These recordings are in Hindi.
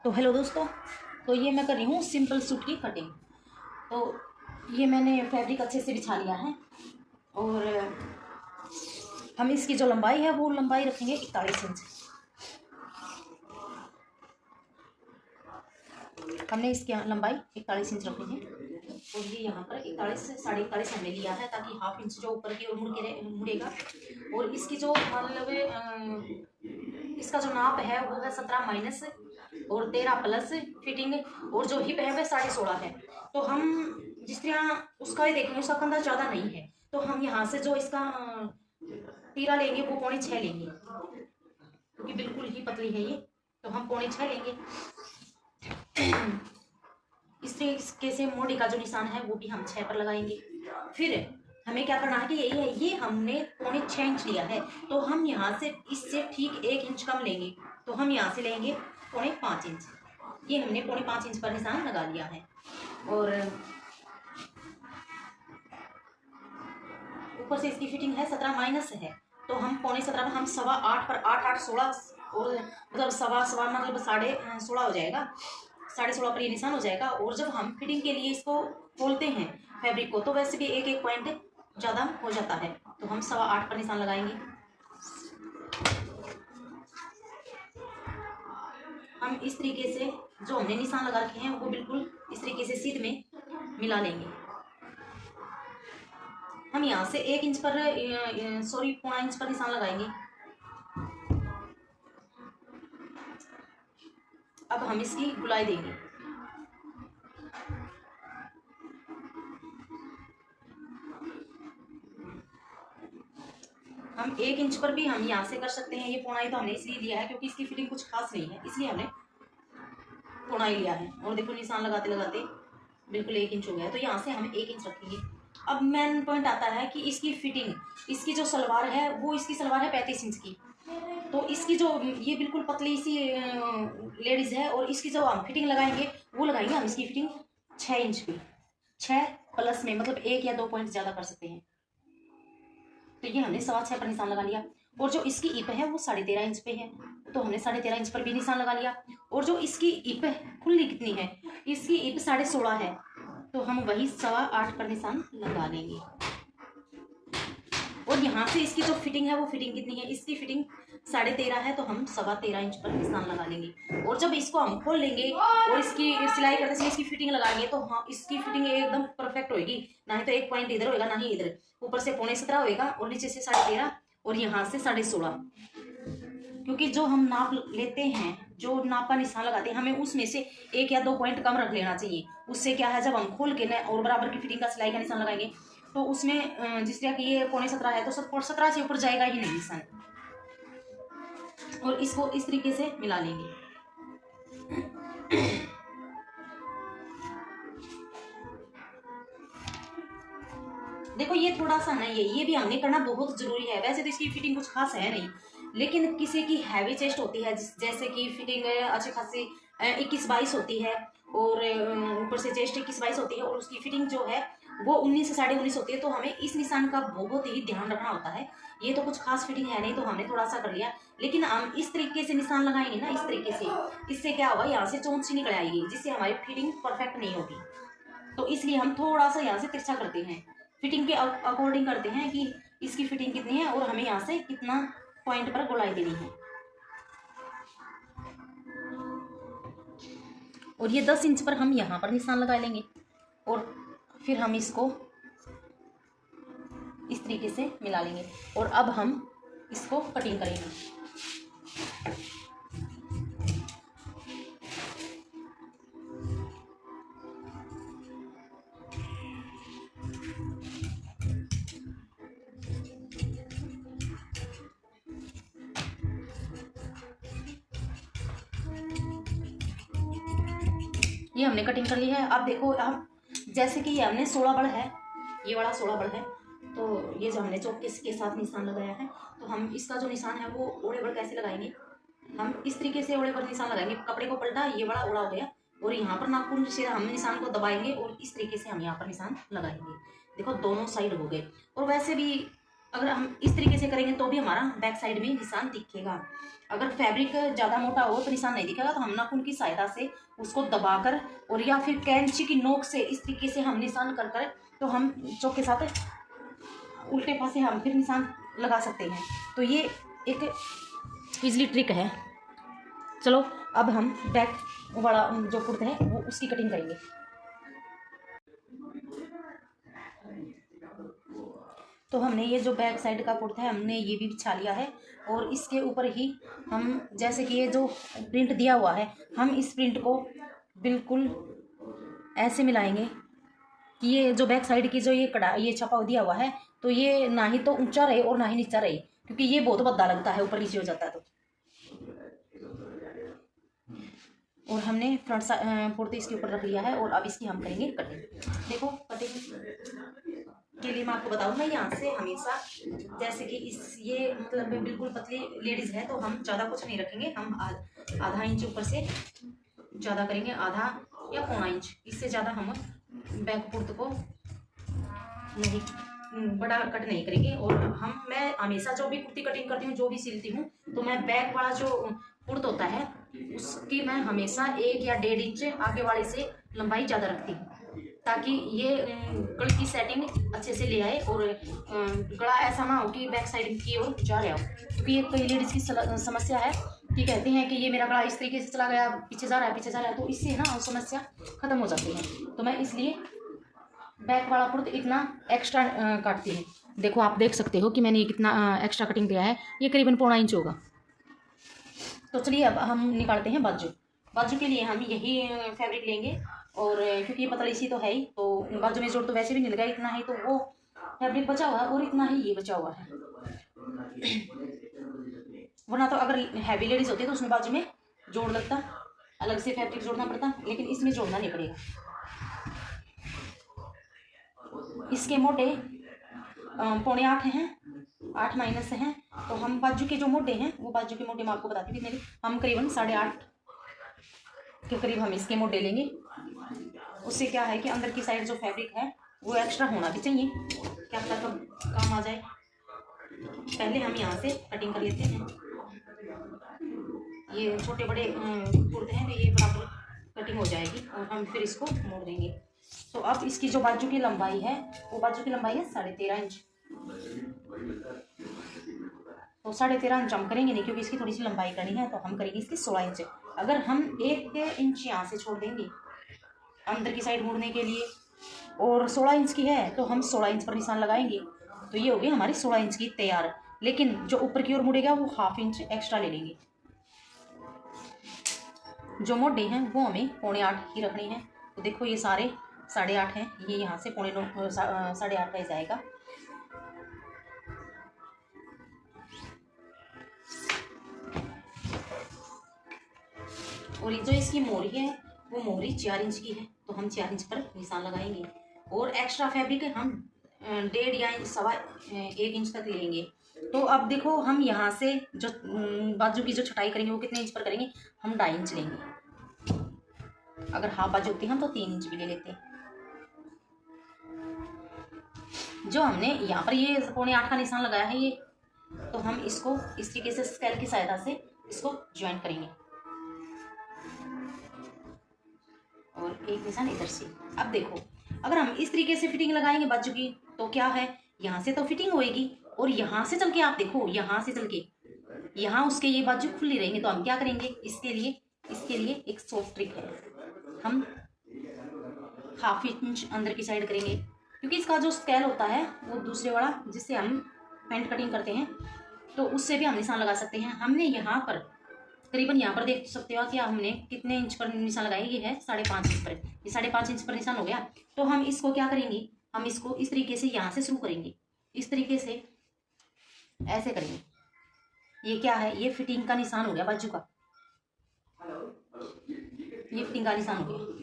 तो हेलो दोस्तों, तो ये मैं कर रही हूँ सिंपल सूट की कटिंग। तो ये मैंने फैब्रिक अच्छे से बिछा लिया है और हम इसकी जो लंबाई है वो लंबाई रखेंगे 41 इंच। हमने इसकी लंबाई 41 इंच रखी है और ये यहाँ पर 41 से 41.5 हमने लिया है ताकि हाफ इंच जो ऊपर की ओर मुड़ेगा। और इसकी जो मतलब इसका जो नाप है वो है 17 माइनस और 13 प्लस फिटिंग। और जो हिप है वह 16.5 है। तो हम जिस तरह उसका ही देखेंगे, उसका कंधा ज़्यादा नहीं है, तो हम यहाँ से जो इसका तीरा लेंगे वो 6.25 लेंगे, क्योंकि बिल्कुल ही पतली है ये। तो हम 6.25 लेंगे। इस तरीके से मोड़ी का जो निशान है वो भी हम 6 पर लगाएंगे। फिर हमें क्या करना है कि ये हमने 6.25 इंच लिया है, तो हम यहाँ से इससे ठीक 1 इंच कम लेंगे। तो हम यहाँ से लेंगे 5.5 इंच। ये हमने 5.5 इंच पर निशान लगा लिया है। और ऊपर से इसकी फिटिंग है 17 माइनस है, तो हम 17.25 पर हम 8.25 पर 8 8 16 और मतलब 16.25 मतलब 16.5 हो जाएगा। 16.5 पर ये निशान हो जाएगा। और जब हम फिटिंग के लिए इसको खोलते हैं फैब्रिक को, तो वैसे भी एक एक पॉइंट ज़्यादा हो जाता है, तो हम 8.25 पर निशान लगाएंगे। हम इस तरीके से जो हमने निशान लगा रखे हैं वो बिल्कुल इस तरीके से सीध में मिला लेंगे। हम यहाँ से 1 इंच पर 1.25 इंच पर निशान लगाएंगे। अब हम इसकी गुलाई देंगे। हम 1 इंच पर भी हम यहाँ से कर सकते हैं। ये 1.25 तो हमने इसलिए लिया है क्योंकि इसकी फिटिंग कुछ खास नहीं है, इसलिए हमने 1.25 लिया है। और देखो निशान लगाते लगाते बिल्कुल 1 इंच हो गया है, तो यहाँ से हम 1 इंच रखेंगे। अब मेन पॉइंट आता है कि इसकी फिटिंग, इसकी जो सलवार है वो इसकी सलवार है 35 इंच की। तो इसकी जो ये बिल्कुल पतली सी लेडीज है, और इसकी जो हम फिटिंग लगाएंगे वो लगाएंगे हम इसकी फिटिंग 6 इंच की। 6 प्लस में मतलब 1 या 2 पॉइंट ज़्यादा कर सकते हैं। तो ये हमने 6.25 पर निशान लगा लिया। और जो इसकी इप है वो 13.5 इंच पे है, तो हमने 13.5 इंच पर भी निशान लगा लिया। और जो इसकी इप खुली कितनी है, इसकी इप 16.5 है, तो हम वही 8.25 पर निशान लगा लेंगे। और यहाँ से इसकी जो फिटिंग है वो फिटिंग कितनी है, इसकी फिटिंग 13.5 है, तो हम 13.25 इंच पर निशान लगा लेंगे। और जब इसको हम खोल लेंगे और इसकी सिलाई करते समय इसकी फिटिंग लगाएंगे, तो हाँ इसकी फिटिंग एकदम परफेक्ट होगी। ना ही तो 1 पॉइंट इधर होगा ना ही इधर। ऊपर से 17.25 होएगा और नीचे से 13.5 और यहाँ से 16.5। क्योंकि जो हम नाप लेते हैं, जो नाप का निशान लगाते हैं, हमें उसमें से 1 या 2 पॉइंट कम रख लेना चाहिए। उससे क्या है, जब हम खोल के न और बराबर की फिटिंग का सिलाई का निशान लगाएंगे, तो उसमें जिस तरह की ये 17.25 है, तो 17 से ऊपर जाएगा ही नहीं निशान। और इसको इस तरीके से मिला लेंगे। देखो ये थोड़ा सा नहीं है, ये भी हमने करना बहुत जरूरी है। वैसे तो इसकी फिटिंग कुछ खास है नहीं, लेकिन किसी की हैवी चेस्ट होती है, जैसे कि फिटिंग अच्छी खासी 21-22 होती है, और ऊपर से चेस्ट 21-22 होती है, और उसकी फिटिंग जो है वो 19 से 19.5 होती है, तो हमें इस निशान का बहुत ही ध्यान रखना होता है। ये तो कुछ खास फिटिंग है नहीं, तो हमने थोड़ा सा कर लिया। लेकिन हम इस तरीके से निशान लगाएंगे ना, इस तरीके से, इससे क्या होगा, यहाँ से चोंच सी निकल आएगी, जिससे हमारी फिटिंग परफेक्ट नहीं होगी। तो इसलिए हम थोड़ा सा यहाँ से तिरछा करते हैं, फिटिंग के अकॉर्डिंग करते हैं कि इसकी फिटिंग कितनी है और हमें यहाँ से कितना पॉइंट पर गोलाई देनी है। और ये 10 इंच पर हम यहाँ पर निशान लगा लेंगे, और फिर हम इसको इस तरीके से मिला लेंगे। और अब हम इसको कटिंग करेंगे। ये हमने कटिंग कर ली है। अब देखो, हम जैसे कि ये हमने 16 बड़ है, ये वाला 16 बड़ है, तो ये जो हमने चौके के साथ निशान लगाया है, तो हम इसका जो निशान है वो ओढ़े बड़ कैसे लगाएंगे, हम इस तरीके से ओढ़े पर निशान लगाएंगे। कपड़े को पलटा, ये बड़ा ओढ़ा हो गया, और यहाँ पर नाखून से हम निशान को दबाएंगे और इस तरीके से हम यहाँ पर निशान लगाएंगे। देखो दोनों साइड हो गए। और वैसे भी अगर हम इस तरीके से करेंगे तो भी हमारा बैक साइड में निशान दिखेगा। अगर फैब्रिक ज़्यादा मोटा हो तो निशान नहीं दिखेगा, तो हम नाखून की सहायता से उसको दबाकर और या फिर कैंची की नोक से इस तरीके से हम निशान कर कर तो हम चौक के साथ उल्टे पासे हम फिर निशान लगा सकते हैं। तो ये एक इजली ट्रिक है। चलो अब हम बैक वाला जो कुर्ता है वो उसकी कटिंग करेंगे। तो हमने ये जो बैक साइड का कुर्ता है हमने ये भी बिछा लिया है, और इसके ऊपर ही हम जैसे कि ये जो प्रिंट दिया हुआ है हम इस प्रिंट को बिल्कुल ऐसे मिलाएंगे कि ये जो बैक साइड की जो ये कड़ा ये छपा दिया हुआ है तो ये ना ही तो ऊंचा रहे और ना ही नीचा रहे, क्योंकि ये बहुत भद्दा लगता है ऊपर नीचे हो जाता है। तो और हमने फ्रंट कुर्ते इसके ऊपर रख लिया है, और अब इसकी हम करेंगे कटिंग। देखो कटिंग के लिए मैं आपको बताऊँ, मैं यहाँ से हमेशा जैसे कि इस ये मतलब बिल्कुल पतली लेडीज़ है तो हम ज़्यादा कुछ नहीं रखेंगे, हम आधा इंच ऊपर से ज़्यादा करेंगे, आधा या पौना इंच, इससे ज़्यादा हम बैक कुर्ते को नहीं बड़ा कट नहीं करेंगे। और मैं हमेशा जो भी कुर्ती कटिंग करती हूँ, जो भी सिलती हूँ, तो मैं बैक वाला जो कुर्ता होता है उसकी मैं हमेशा 1 या 1.5 इंच आगे वाले से लंबाई ज़्यादा रखती हूँ, ताकि ये गले की सेटिंग अच्छे से ले आए और गला ऐसा ना हो कि बैक साइड की ओर जा रहा हो, क्योंकि ये कई लेडीज़ की समस्या है कि कहते हैं कि ये मेरा गला इस तरीके से चला गया, पीछे जा रहा है पीछे जा रहा है, तो इससे ना समस्या खत्म हो जाती है। तो मैं इसलिए बैक वाला कुर्ता इतना एक्स्ट्रा काटती हूँ। देखो आप देख सकते हो कि मैंने ये कितना एक्स्ट्रा कटिंग दिया है, ये करीबन पौना इंच होगा। तो चलिए अब हम निकालते हैं बाजू। बाजू के लिए हम यही फैब्रिक लेंगे, और क्योंकि ये पतली सी तो है ही, तो बाजू में जोड़ तो वैसे भी मिल गया, इतना ही तो वो फैब्रिक बचा हुआ है और इतना ही ये बचा हुआ है। वरना तो अगर हैवी लेडीज होती तो उसमें बाजू में जोड़ लगता, अलग से फैब्रिक जोड़ना पड़ता, लेकिन इसमें जोड़ना नहीं पड़ेगा। इसके मोटे 7.25 हैं, 8 माइनस हैं, तो हम बाजू के जो मोटे हैं वो बाजू के मोटे मैं आपको बताती थी मेरी, हम करीबन 8.5 के करीब हम इसके मोटे लेंगे। उससे क्या है कि अंदर की साइड जो फैब्रिक है वो एक्स्ट्रा होना भी चाहिए, क्या पता कब काम आ जाए। पहले हम यहाँ से कटिंग कर लेते हैं। ये छोटे बड़े कुर्ते हैं तो ये बराबर कटिंग हो जाएगी, और हम फिर इसको मोड़ देंगे। तो अब इसकी जो बाजू की लंबाई है वो बाजू की लंबाई है 13.5 इंच। तो 13.5 इंच हम करेंगे नहीं, क्योंकि इसकी थोड़ी सी लंबाई करनी है, तो हम करेंगे इसकी 16 इंच। अगर हम 1 इंच यहाँ से छोड़ देंगे अंदर की साइड मुड़ने के लिए, और 16 इंच की है तो हम 16 इंच पर निशान लगाएंगे, तो ये हो गई हमारी 16 इंच की तैयार। लेकिन जो ऊपर की ओर मुड़ेगा वो 1/2 इंच एक्स्ट्रा ले लेंगे। जो मोटे हैं वो हमें 7.25 ही रखनी है। तो देखो ये सारे 8.5 हैं, ये यहाँ से 8.5 का जाएगा। और जो इसकी मोहरी है वो मोहरी 4 इंच की है, तो हम 4 इंच पर निशान लगाएंगे, और एक्स्ट्रा फैब्रिक हम 1.5 या 1.25 इंच तक लेंगे। तो अब देखो हम यहाँ से जो बाजू की जो छटाई करेंगे वो कितने इंच पर करेंगे, हम 2.5 इंच लेंगे। अगर हाफ बाजू होती हम तो 3 इंच भी ले लेते। जो हमने यहाँ पर ये 7.25 का निशान लगाया है ये, तो हम इसको इस तरीके से स्केल की सहायता से इसको ज्वाइन करेंगे, और एक निशान इधर से। अब देखो अगर हम इस तरीके से फिटिंग लगाएंगे बाजू की, तो क्या है यहाँ से तो फिटिंग होएगी, और यहाँ से चल के आप देखो, यहाँ से चल के यहाँ उसके ये बाजू खुली रहेंगे। तो हम क्या करेंगे, इसके लिए एक सॉफ्ट ट्रिक है, हम 1/2 इंच अंदर की साइड करेंगे, क्योंकि इसका जो स्केल होता है वो दूसरे वाला जिससे हम पैंट कटिंग करते हैं तो उससे भी हम निशान लगा सकते हैं। हमने यहाँ पर करीबन यहाँ पर देख सकते हो कि हमने कितने इंच पर निशान लगाया, ये है 5.5 इंच पर, ये 5.5 इंच पर निशान हो गया। तो हम इसको क्या करेंगे, हम इसको इस तरीके से यहाँ से शुरू करेंगे, इस तरीके से ऐसे करेंगे। ये क्या है, ये फिटिंग का निशान हो गया बाजू का, ये फिटिंग का निशान हो गया।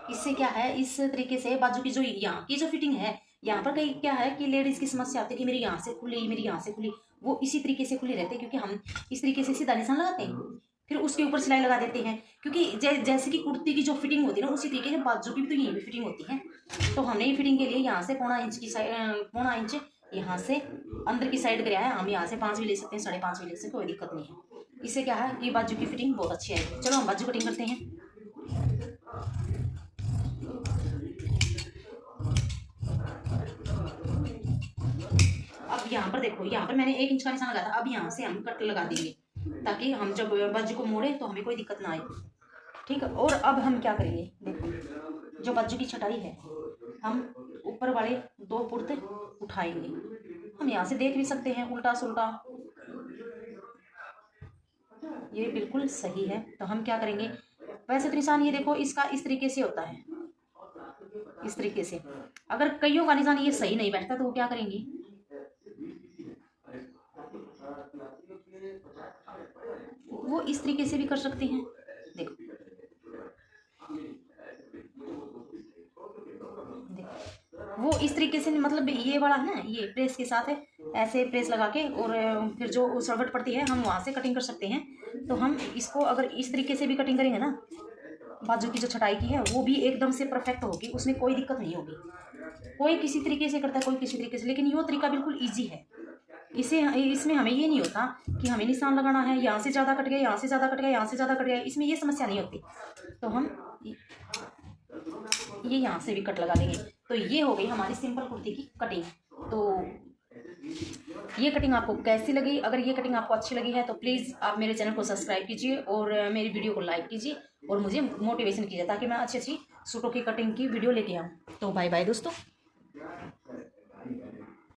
इससे क्या है, इस तरीके से बाजू की जो यहाँ की जो फिटिंग है, यहाँ पर कहीं क्या है कि लेडीज की समस्या आती है कि मेरी यहाँ से खुली, मेरी यहाँ से खुली, वो इसी तरीके से खुली रहती है, क्योंकि हम इस तरीके से सीधा निशान लगाते हैं, फिर उसके ऊपर सिलाई लगा देते हैं। क्योंकि जैसे कि कुर्ती की जो फिटिंग होती है ना, उसी तरीके से बाजू की भी तो यही भी फिटिंग होती है। तो हमने ये फिटिंग के लिए यहाँ से 1.25 इंच की 1.25 इंच यहाँ से अंदर की साइड गया है, हम यहाँ से 5 भी ले सकते हैं, 5.5 भी ले सकते हैं, कोई दिक्कत नहीं है। इससे क्या है कि बाजू की फिटिंग बहुत अच्छी आएगी। चलो हम बाजू कटिंग करते हैं। अब यहाँ पर देखो, यहाँ पर मैंने 1 इंच का निशान लगाया था। अब यहाँ से हम कट लगा देंगे ताकि हम जब बाजू को मोड़े तो हमें कोई दिक्कत ना आए। ठीक है। और अब हम क्या करेंगे, देखो जो बाजू की छटाई है, हम ऊपर वाले 2 पुर्ते उठाएंगे। हम यहाँ से देख भी सकते हैं उल्टा सुल्टा, ये बिल्कुल सही है। तो हम क्या करेंगे, वैसे तो निशान ये देखो इसका इस तरीके से होता है, इस तरीके से। अगर कईयों का निशान ये सही नहीं बैठता तो वो क्या करेंगे, वो इस तरीके से भी कर सकते हैं। देखो वो इस तरीके से, मतलब ये वाला है ना, ये प्रेस के साथ है, ऐसे प्रेस लगा के और फिर जो सलवट पड़ती है हम वहाँ से कटिंग कर सकते हैं। तो हम इसको अगर इस तरीके से भी कटिंग करेंगे ना, बाजू की जो छटाई की है वो भी एकदम से परफेक्ट होगी, उसमें कोई दिक्कत नहीं होगी। कोई किसी तरीके से करता है, कोई किसी तरीके से, लेकिन ये तरीका बिल्कुल ईजी है। इसमें हमें ये नहीं होता कि हमें निशान लगाना है, यहाँ से ज़्यादा कट गया, यहाँ से ज़्यादा कट गया, यहाँ से ज़्यादा कट गया, इसमें ये समस्या नहीं होती। तो हम ये यहाँ से भी कट लगा देंगे। तो ये हो गई हमारी सिंपल कुर्ती की कटिंग। तो ये कटिंग आपको कैसी लगी? अगर ये कटिंग आपको अच्छी लगी है तो प्लीज़ आप मेरे चैनल को सब्सक्राइब कीजिए और मेरी वीडियो को लाइक कीजिए और मुझे मोटिवेशन कीजिए ताकि मैं अच्छी अच्छी सूटों की कटिंग की वीडियो लेके आऊँ। तो बाय बाय दोस्तों।